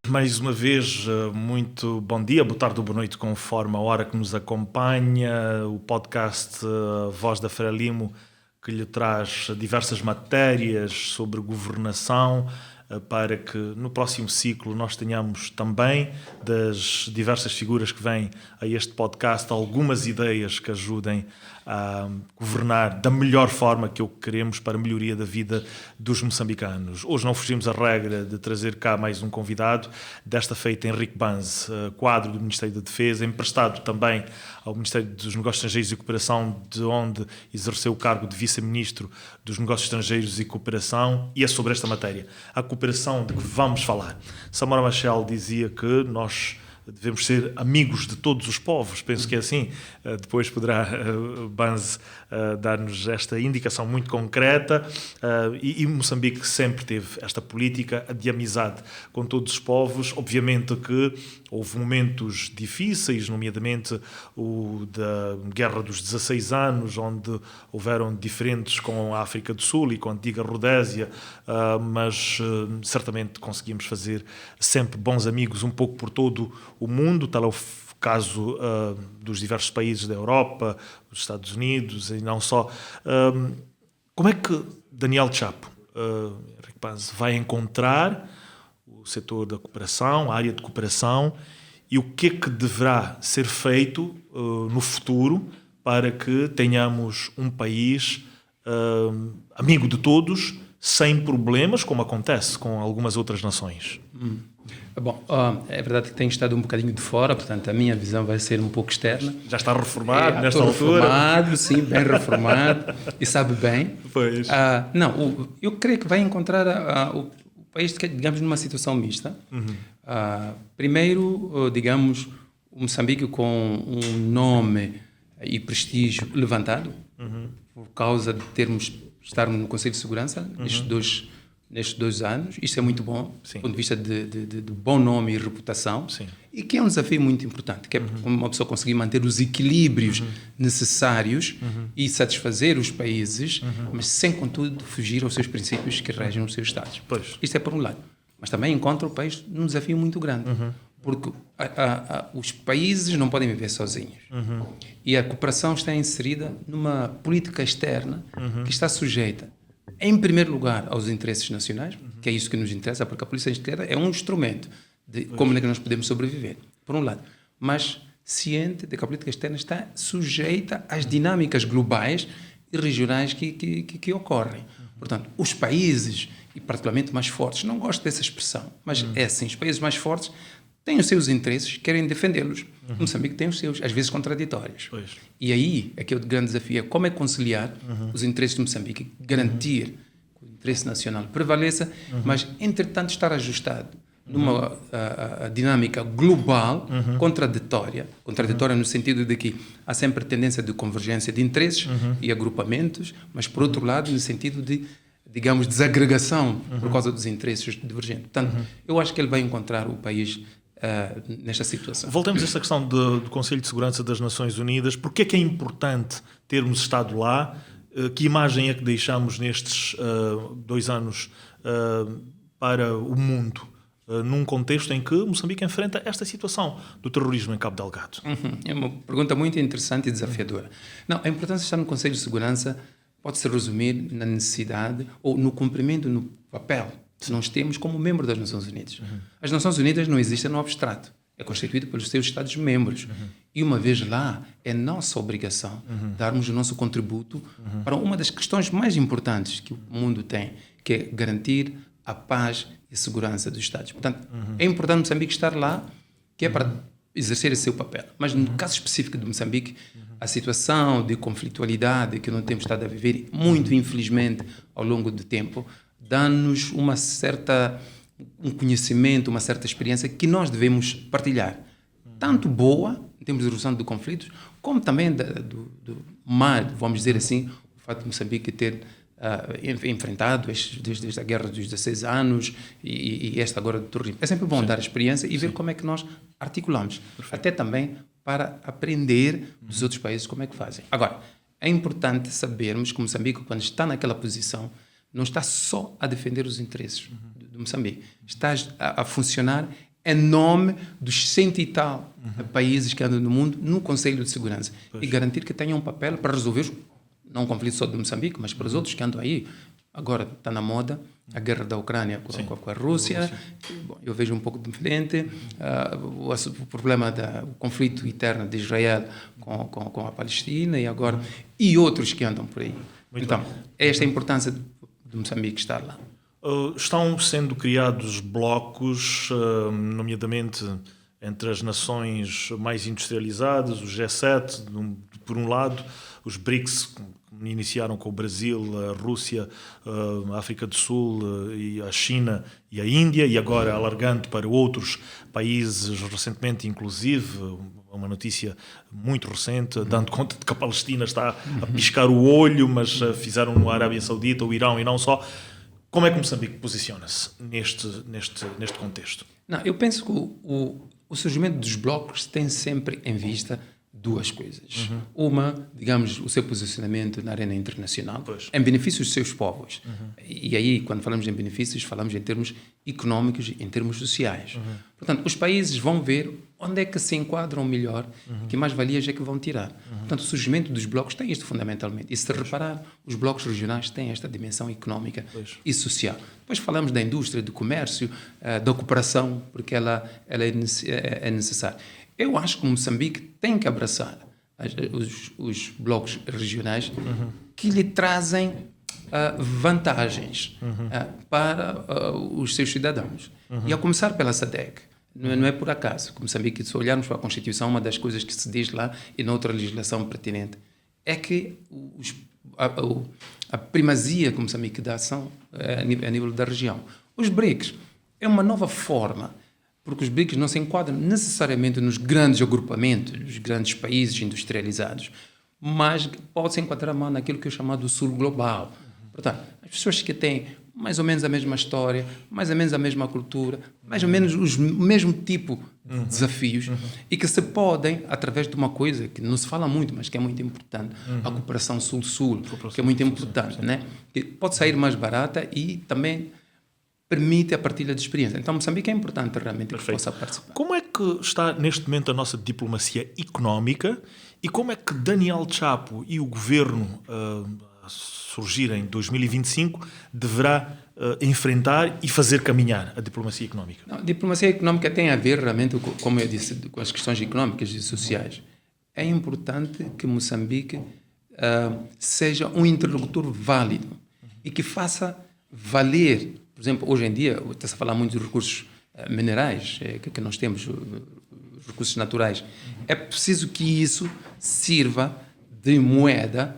Mais uma vez, muito bom dia, boa tarde ou boa noite, conforme a hora que nos acompanha. O podcast Voz da Frelimo, que lhe traz diversas matérias sobre governação, para que no próximo ciclo nós tenhamos também, das diversas figuras que vêm a este podcast, algumas ideias que ajudem a governar da melhor forma que o queremos para a melhoria da vida dos moçambicanos. Hoje não fugimos à regra de trazer cá mais um convidado, desta feita Henrique Banz, quadro do Ministério da Defesa, emprestado também ao Ministério dos Negócios Estrangeiros e Cooperação, de onde exerceu o cargo de Vice-Ministro dos Negócios Estrangeiros e Cooperação, e é sobre esta matéria, a cooperação de que vamos falar. Samora Machel dizia que nós devemos ser amigos de todos os povos, penso que é assim. Depois poderá Banz dar-nos esta indicação muito concreta, e Moçambique sempre teve esta política de amizade com todos os povos. Obviamente que houve momentos difíceis, nomeadamente o da Guerra dos 16 anos, onde houveram diferentes com a África do Sul e com a antiga Rodésia, mas certamente conseguimos fazer sempre bons amigos um pouco por todo o mundo. Tal é o caso dos diversos países da Europa, dos Estados Unidos e não só. Como é que Daniel Chapo, Henrique Banz, vai encontrar o setor da cooperação, a área de cooperação, e o que é que deverá ser feito no futuro para que tenhamos um país amigo de todos, sem problemas, como acontece com algumas outras nações? Bom, é verdade que tenho estado um bocadinho de fora, portanto a minha visão vai ser um pouco externa. Já está reformado nesta altura? Reformado, sim, bem reformado, e sabe bem. Pois. Eu creio que vai encontrar o país, digamos, numa situação mista. Primeiro, digamos, o Moçambique com um nome e prestígio levantado, por causa de estarmos no Conselho de Segurança nestes dois anos. Isto é muito bom, Sim. do ponto de vista de bom nome e reputação. Sim. E que é um desafio muito importante, que é uma pessoa conseguir manter os equilíbrios necessários e satisfazer os países, mas sem, contudo, fugir aos seus princípios que regem os seus Estados. Pois. Isto é por um lado. Mas também encontra o país num desafio muito grande, porque os países não podem viver sozinhos. E a cooperação está inserida numa política externa que está sujeita, em primeiro lugar, aos interesses nacionais, que é isso que nos interessa, porque a política externa é um instrumento de como é que nós podemos sobreviver, por um lado. Mas ciente de que a política externa está sujeita às dinâmicas globais e regionais que ocorrem. Portanto, os países, e particularmente mais fortes, não gosto dessa expressão, mas é assim, os países mais fortes têm os seus interesses, querem defendê-los. Moçambique tem os seus, às vezes contraditórios. Pois. E aí é que é o grande desafio, é como é conciliar os interesses de Moçambique, garantir que o interesse nacional prevaleça, mas, entretanto, estar ajustado numa dinâmica global contraditória no sentido de que há sempre tendência de convergência de interesses e agrupamentos, mas, por outro lado, no sentido de, digamos, desagregação por causa dos interesses divergentes. Portanto, eu acho que ele vai encontrar o país nesta situação. Voltemos a esta questão do Conselho de Segurança das Nações Unidas. Porquê é que é importante termos estado lá? Que imagem é que deixamos nestes 2 anos para o mundo, num contexto em que Moçambique enfrenta esta situação do terrorismo em Cabo Delgado? É uma pergunta muito interessante e desafiadora. Não, a importância de estar no Conselho de Segurança pode se resumir na necessidade ou no cumprimento, no papel que nós temos como membro das Nações Unidas. As Nações Unidas não existem no abstrato. É constituído pelos seus Estados-membros. E uma vez lá, é nossa obrigação darmos o nosso contributo para uma das questões mais importantes que o mundo tem, que é garantir a paz e a segurança dos Estados. Portanto, é importante Moçambique estar lá, que é para exercer esse seu papel. Mas no caso específico de Moçambique, a situação de conflitualidade que nós temos estado a viver, muito infelizmente, ao longo do tempo, dá-nos um conhecimento, uma certa experiência que nós devemos partilhar. Tanto boa, em termos de resolução de conflitos, como também do mal, vamos dizer assim, o fato de Moçambique ter enfrentado desde a guerra dos 16 anos e esta agora do terrorismo. É sempre bom dar a experiência e ver como é que nós articulamos. Perfeito. Até também para aprender dos outros países como é que fazem. Agora, é importante sabermos que Moçambique, quando está naquela posição, não está só a defender os interesses de Moçambique. Está a funcionar em nome dos 100 e tal países que andam no mundo no Conselho de Segurança. E garantir que tenham um papel para resolver, não um conflito só de Moçambique, mas para os outros que andam aí. Agora está na moda a guerra da Ucrânia com a Rússia. Bom, eu vejo um pouco diferente. O problema do conflito interno de Israel com a Palestina e outros que andam por aí. Então, esta é a importância de Moçambique estar lá. Estão sendo criados blocos, nomeadamente entre as nações mais industrializadas, o G7, por um lado, os BRICS, que iniciaram com o Brasil, a Rússia, a África do Sul, e a China e a Índia, e agora alargando para outros países recentemente, inclusive, uma notícia muito recente, dando conta de que a Palestina está a piscar o olho, mas fizeram no Arábia Saudita, o Irão e não só. Como é que Moçambique posiciona-se neste contexto? Não, eu penso que o surgimento dos blocos tem sempre em vista duas coisas. Uma, digamos, o seu posicionamento na arena internacional, em benefício dos seus povos. E aí, quando falamos em benefícios, falamos em termos económicos e em termos sociais. Portanto, os países vão ver onde é que se enquadram melhor, que mais valias é que vão tirar. Portanto, o surgimento dos blocos tem isto fundamentalmente. E se reparar, os blocos regionais têm esta dimensão económica e social. Depois falamos da indústria, do comércio, da cooperação, porque ela é necessária. Eu acho que Moçambique tem que abraçar os blocos regionais que lhe trazem vantagens para os seus cidadãos. E a começar pela SADC. Não é por acaso. Moçambique, se olharmos para a Constituição, uma das coisas que se diz lá e noutra legislação pertinente é que a primazia que Moçambique dá ação a nível da região. Os BRICS é uma nova forma, porque os BRICS não se enquadram necessariamente nos grandes agrupamentos, nos grandes países industrializados, mas pode se enquadrar mais naquilo que é chamado Sul Global. Portanto, as pessoas que têm mais ou menos a mesma história, mais ou menos a mesma cultura, mais ou menos o mesmo tipo de desafios e que se podem, através de uma coisa que não se fala muito, mas que é muito importante, a cooperação Sul-Sul, que é muito importante, né? Que pode sair mais barata e também permite a partilha de experiência. Então, Moçambique é importante realmente que possa participar. Como é que está neste momento a nossa diplomacia económica e como é que Daniel Chapo e o governo a surgir em 2025 deverá enfrentar e fazer caminhar a diplomacia económica? Não, a diplomacia económica tem a ver realmente, como eu disse, com as questões económicas e sociais. É importante que Moçambique seja um interlocutor válido e que faça valer. Por exemplo, hoje em dia, está-se a falar muito dos recursos minerais que nós temos, recursos naturais. É preciso que isso sirva de moeda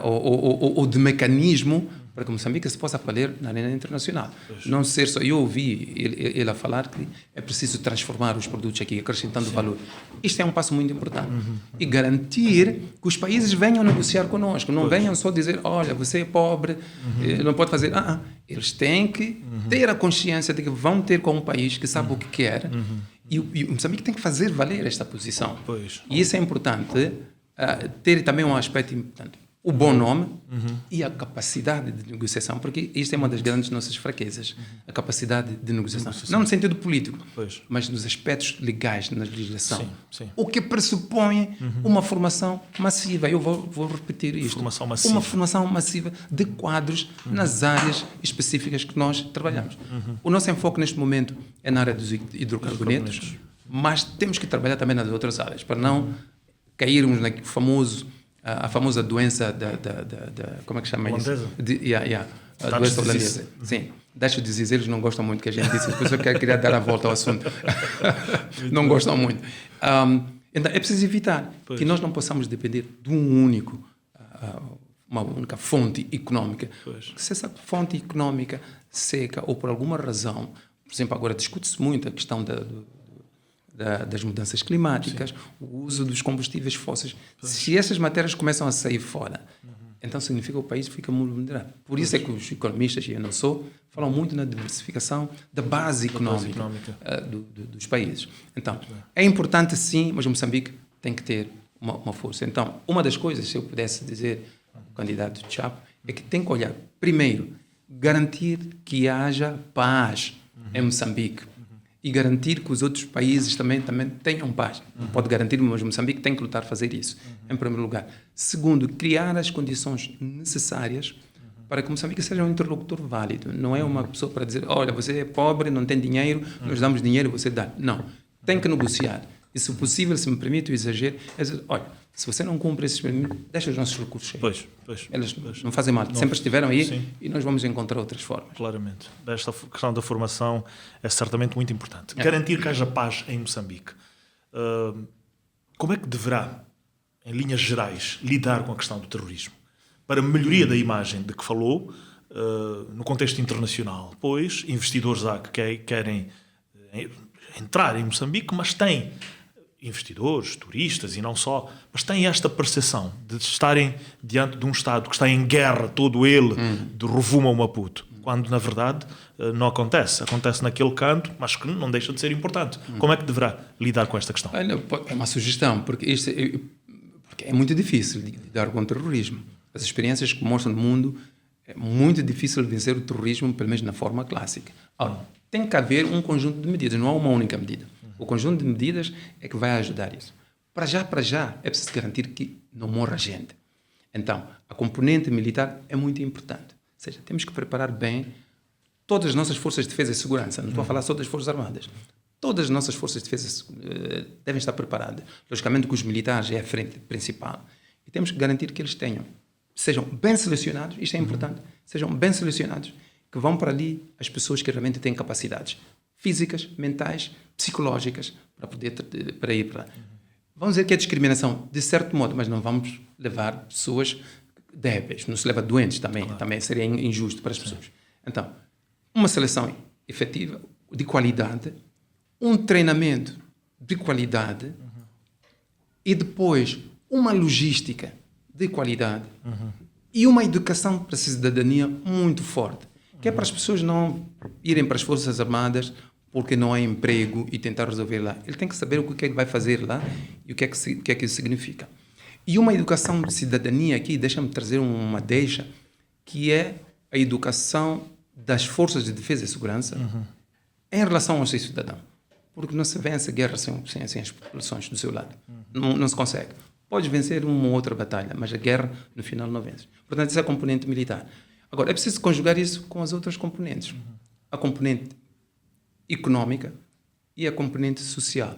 ou de mecanismo para que Moçambique se possa valer na arena internacional. Não ser só... Eu ouvi ele a falar que é preciso transformar os produtos aqui, acrescentando valor. Isto é um passo muito importante. E garantir que os países venham negociar connosco. Não venham só dizer, olha, você é pobre, não pode fazer... Eles têm que ter a consciência de que vão ter com um país que sabe o que quer. E o Moçambique tem que fazer valer esta posição. E isso é importante. Ter também um aspecto importante. O bom nome e a capacidade de negociação, porque isto é uma das grandes nossas fraquezas, a capacidade de negociação. Não no sentido político, mas nos aspectos legais, na legislação. Sim. O que pressupõe uma formação massiva. Eu vou repetir isto. Uma formação massiva de quadros nas áreas específicas que nós trabalhamos. O nosso enfoque neste momento é na área dos hidrocarbonetos, mas temos que trabalhar também nas outras áreas, para não cairmos na a famosa doença como é que chama isso? A doença holandesa. Sim. Deixa de dizer, eles não gostam muito que a gente disse. Depois eu queria dar a volta ao assunto. Não gostam muito. Então, é preciso evitar que nós não possamos depender de uma única fonte económica. Se essa fonte económica seca ou por alguma razão, por exemplo, agora discute-se muito a questão das mudanças climáticas, o uso dos combustíveis fósseis. Se essas matérias começam a sair fora, então significa que o país fica muito vulnerável. Por isso é que os economistas, e eu não sou, falam muito na diversificação da base económica dos países. Então, é importante sim, mas Moçambique tem que ter uma força. Então, uma das coisas, se eu pudesse dizer ao candidato Chapo, é que tem que olhar, primeiro, garantir que haja paz em Moçambique e garantir que os outros países também tenham paz. Não pode garantir, mas Moçambique tem que lutar a fazer isso, em primeiro lugar. Segundo, criar as condições necessárias para que Moçambique seja um interlocutor válido. Não é uma pessoa para dizer, olha, você é pobre, não tem dinheiro, nós damos dinheiro, você dá. Não, tem que negociar. E se possível, se me permite o exagero, é dizer, olha, se você não cumpre esses permissões, deixa os nossos recursos aí. Eles não fazem mal, sempre estiveram aí e nós vamos encontrar outras formas. Claramente. Esta questão da formação é certamente muito importante. Garantir que haja paz em Moçambique. Como é que deverá, em linhas gerais, lidar com a questão do terrorismo? Para melhoria da imagem de que falou, no contexto internacional, pois investidores há que querem entrar em Moçambique, mas têm investidores, turistas e não só, mas têm esta percepção de estarem diante de um Estado que está em guerra, todo ele, de Rovuma ao Maputo, quando na verdade não acontece. Acontece naquele canto, mas que não deixa de ser importante. Como é que deverá lidar com esta questão? É uma sugestão, porque é muito difícil lidar com o terrorismo. As experiências que mostram no mundo, é muito difícil vencer o terrorismo, pelo menos na forma clássica. Ora, tem que haver um conjunto de medidas, não há uma única medida. O conjunto de medidas é que vai ajudar isso. Para já, é preciso garantir que não morra gente. Então, a componente militar é muito importante. Ou seja, temos que preparar bem todas as nossas forças de defesa e segurança. Não estou a falar só das Forças Armadas. Todas as nossas forças de defesa devem estar preparadas. Logicamente que os militares é a frente principal. E temos que garantir que eles sejam bem selecionados, isto é importante, sejam bem selecionados, que vão para ali as pessoas que realmente têm capacidades físicas, mentais, psicológicas, para ir para lá. Vamos dizer que é discriminação, de certo modo, mas não vamos levar pessoas débeis, não se leva doentes também, também seria injusto para as pessoas. Então, uma seleção efetiva, de qualidade, um treinamento de qualidade e depois uma logística de qualidade e uma educação para a cidadania muito forte, que é para as pessoas não irem para as Forças Armadas porque não há emprego e tentar resolver lá. Ele tem que saber o que é que vai fazer lá e o que é que isso significa. E uma educação de cidadania aqui, deixa-me trazer uma deixa, que é a educação das forças de defesa e segurança em relação ao seu cidadão. Porque não se vence a guerra sem as populações do seu lado. Não se consegue. Pode vencer uma ou outra batalha, mas a guerra, no final, não vence. Portanto, essa é a componente militar. Agora, é preciso conjugar isso com as outras componentes. A componente económica e a componente social.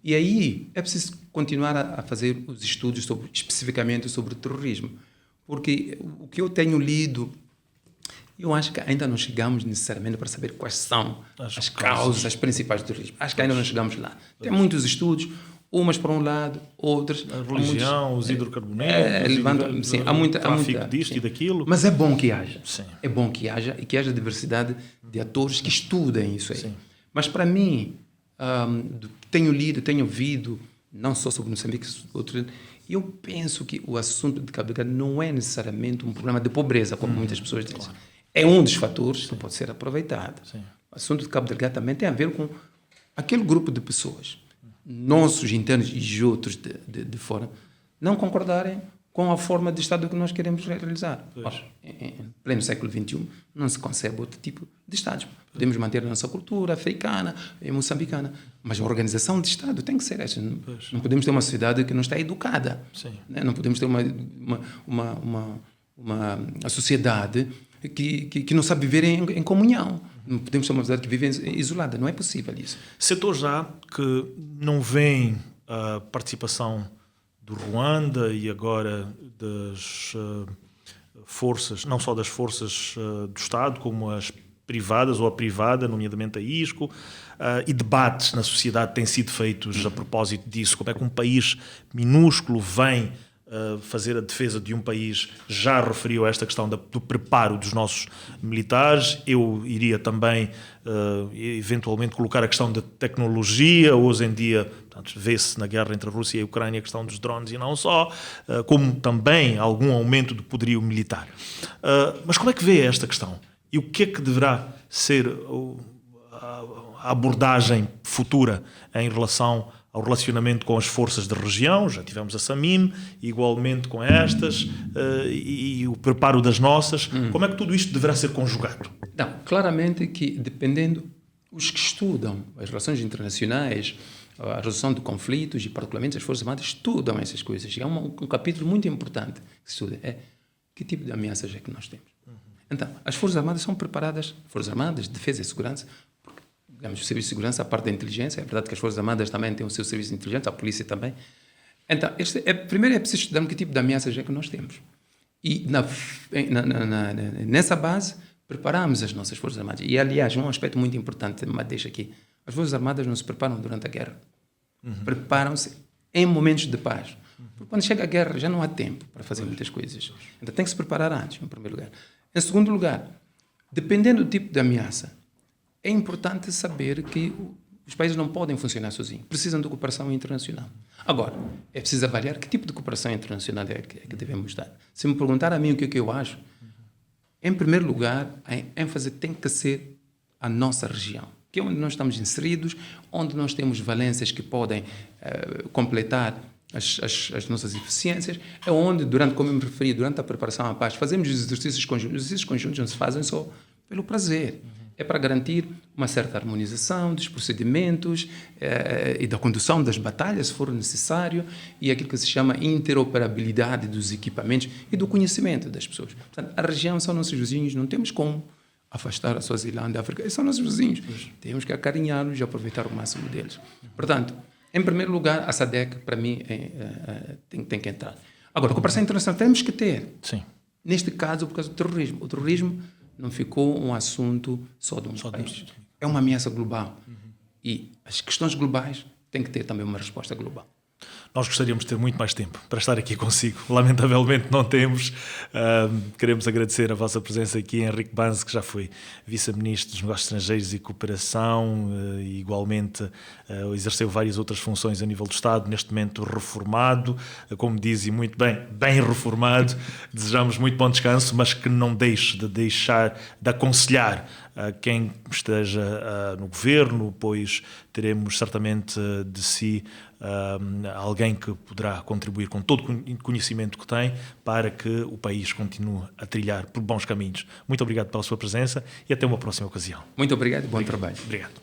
E aí é preciso continuar a fazer os estudos especificamente sobre o terrorismo. Porque o que eu tenho lido, eu acho que ainda não chegamos necessariamente para saber quais são as causas, as principais do terrorismo. Acho que ainda não chegamos lá. Tem muitos estudos, umas para um lado, outras... A religião, os hidrocarbonetos, há tráfico disto e daquilo. Mas é bom que haja. Sim. É bom que haja e que haja diversidade de atores que estudem isso aí. Sim. Mas para mim, tenho lido, tenho ouvido, não só sobre Moçambique, outros, eu penso que o assunto de Cabo Delgado não é necessariamente um problema de pobreza, como muitas pessoas dizem. Claro. É um dos fatores que pode ser aproveitado. Sim. O assunto de Cabo Delgado também tem a ver com aquele grupo de pessoas, nossos internos e outros de fora, não concordarem com a forma de Estado que nós queremos realizar. Ora, em pleno século XXI, não se concebe outro tipo de Estados. Podemos manter a nossa cultura africana e moçambicana, mas a organização de Estado tem que ser essa. Não podemos ter uma sociedade que não está educada. Né? Não podemos ter uma sociedade que não sabe viver em comunhão. Não podemos ter uma sociedade que vive isolada. Não é possível isso. Setor já que não vem a participação do Ruanda e agora das forças, não só das forças do Estado, como as privadas ou a privada, nomeadamente a ISCO, e debates na sociedade têm sido feitos a propósito disso. Como é que um país minúsculo vem fazer a defesa de um país. Já referiu esta questão do preparo dos nossos militares. Eu iria também, eventualmente, colocar a questão da tecnologia. Hoje em dia, vê-se na guerra entre a Rússia e a Ucrânia a questão dos drones e não só, como também algum aumento do poderio militar. Mas como é que vê esta questão? E o que é que deverá ser a abordagem futura em relação ao relacionamento com as forças da região? Já tivemos a SAMIM, igualmente com estas, e o preparo das nossas. Como é que tudo isto deverá ser conjugado? Não, claramente que, dependendo, os que estudam as relações internacionais, a resolução de conflitos e particularmente as Forças Armadas estudam essas coisas. E é um capítulo muito importante que se estuda. Que tipo de ameaças é que nós temos? Então, as Forças Armadas são preparadas, Forças Armadas, Defesa e Segurança, digamos, o Serviço de Segurança, a parte da inteligência. É verdade que as Forças Armadas também têm o seu Serviço de Inteligência, a Polícia também. Então, primeiro é preciso estudar que tipo de ameaças é que nós temos. E nessa base, preparamos as nossas Forças Armadas. E, aliás, um aspecto muito importante, mas deixa aqui, as Forças Armadas não se preparam durante a guerra. Preparam-se em momentos de paz. Porque quando chega a guerra, já não há tempo para fazer muitas coisas. Então, tem que se preparar antes, em primeiro lugar. Em segundo lugar, dependendo do tipo de ameaça, é importante saber que os países não podem funcionar sozinhos. Precisam de cooperação internacional. Agora, é preciso avaliar que tipo de cooperação internacional é que devemos dar. Se me perguntar a mim o que é que eu acho, em primeiro lugar, a ênfase tem que ser a nossa região, que é onde nós estamos inseridos, onde nós temos valências que podem completar as nossas eficiências, é onde, como eu me referi, durante a preparação à paz, fazemos os exercícios conjuntos. Os exercícios conjuntos não se fazem só pelo prazer. É para garantir uma certa harmonização dos procedimentos e da condução das batalhas, se for necessário, e aquilo que se chama interoperabilidade dos equipamentos e do conhecimento das pessoas. Portanto, a região são nossos vizinhos, não temos como afastar a Suazilândia, a África, eles são nossos vizinhos. Temos que acarinhá-los e aproveitar o máximo deles. Portanto, em primeiro lugar, a SADC, para mim, tem que entrar. Agora, a cooperação internacional temos que ter. Sim. Neste caso, por causa do terrorismo. O terrorismo não ficou um assunto só de um país. É uma ameaça global. E as questões globais têm que ter também uma resposta global. Nós gostaríamos de ter muito mais tempo para estar aqui consigo. Lamentavelmente não temos. Queremos agradecer a vossa presença aqui, Henrique Banzi, que já foi Vice-Ministro dos Negócios Estrangeiros e Cooperação, e igualmente exerceu várias outras funções a nível do Estado, neste momento reformado, como diz, e muito bem reformado. Desejamos muito bom descanso, mas que não deixe de aconselhar a quem esteja no governo, pois teremos certamente de si alguém que poderá contribuir com todo o conhecimento que tem para que o país continue a trilhar por bons caminhos. Muito obrigado pela sua presença e até uma próxima ocasião. Muito obrigado e bom trabalho. Obrigado.